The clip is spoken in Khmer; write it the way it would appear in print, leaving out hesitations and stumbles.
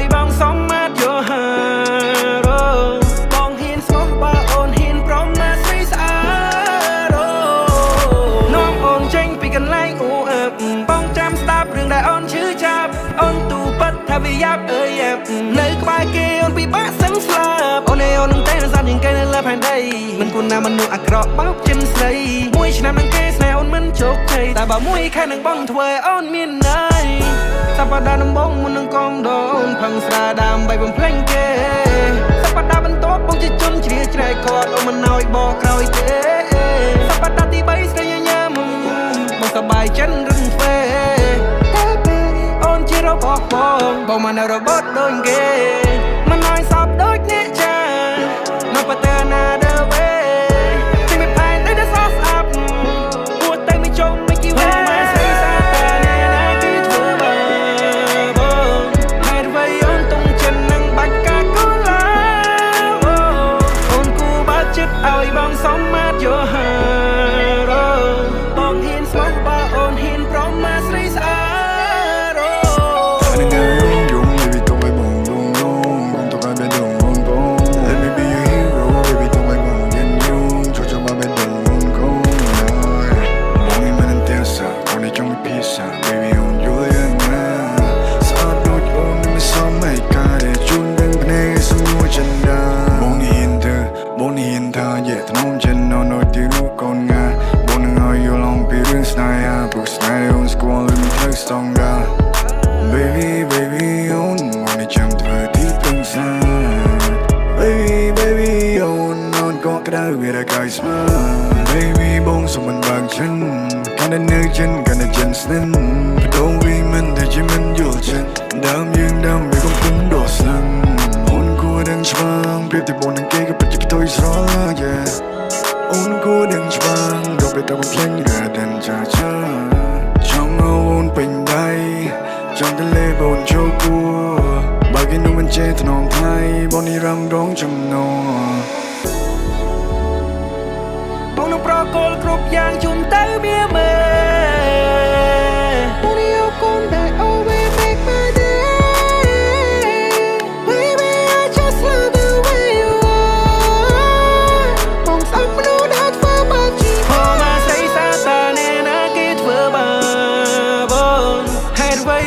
ឲ្យបងសុំមកយកហើបងហ៊ានស្មោះបើអូនហ៊ានព្រមមកស្រីស្អាតនាំអូនចេញពីកន្លែងអូអើបបងចាំស្ដាប់រឿងដែលអូនឈឺចាប់អូនទូប៉ាត់ថាវាយ៉ាប់អើយនៅក្បែរគេអូនពិបាកសឹងស្លាប់អូនឯអូននឹងតែសាប់ជាងគេនៅលើផែនដីមិនគួរណាមនុស្សអាក្រក់បោកចិនស្រីមួយឆ្នាំនឹងគេស្នេហ៍អូនមិនជោគជ័យតែបើមួយខែនឹងបងធ្វើឲ្យអូនមានន័យសប្តាហ៍ដំបូងមុននឹងកងដូនផឹងស្រាដើម្បីបំភ្លេចគេសប្តាហ៍បន្ទាប់បងជាជនជ្រាជ្រែកគាត់អូនមិនឲ្យបកក្រោយទេសប្តាហ៍ទី3ស្រីញ៉ាំបងសប្បាយចិនរឹងទ្វេអូនជារបស់បងមិននៅរបត់ដូចគេមិនឲ្យសោកដូចអ្នកចានៅបតាណាដើវេទីមិនផែនតែសោះស្អាប់គួរតែមិនចង់មិនគីវ៉ាស្រីសាតាណាគឺធ្វើបងហើយអ្វីអូនតុងចិននឹងបាច់កាកូឡាអូនគូបើចិត្តឲ្យបងសុំមកយកហើបងហ៊ានស្មោះបើអូនហ៊ានព្រមមកស្រីស្អាតBaby, baby, on wanna jump to a deep inside. Baby, on not got out with a guy's smile. Baby, bong someone back chin. Kinda nurture, kinda jensen. But don't be men that you men your chin. Damn, we gon' put those sun. On good and strong, grip the bone and cake, but you toys raw, yeah. On good and strong, drop it up and playing red and cha-cha. Trong ôn bình day. Trong tele bồn châu cua bà cái nụ mình chê thật nòng thay bọn đi răng đón trong nòបងនឹងប្រកល់គ្រប់យ៉ាងជុំទៅវាមើបងនេះអកូនដែល always make my day Baby I just love the way you are បងស្អប់មនុស្សដែលធ្វើបាបជីវិតមកស្រីសាតានេះណាគេធ្វើបាបបងហេតុអ្វី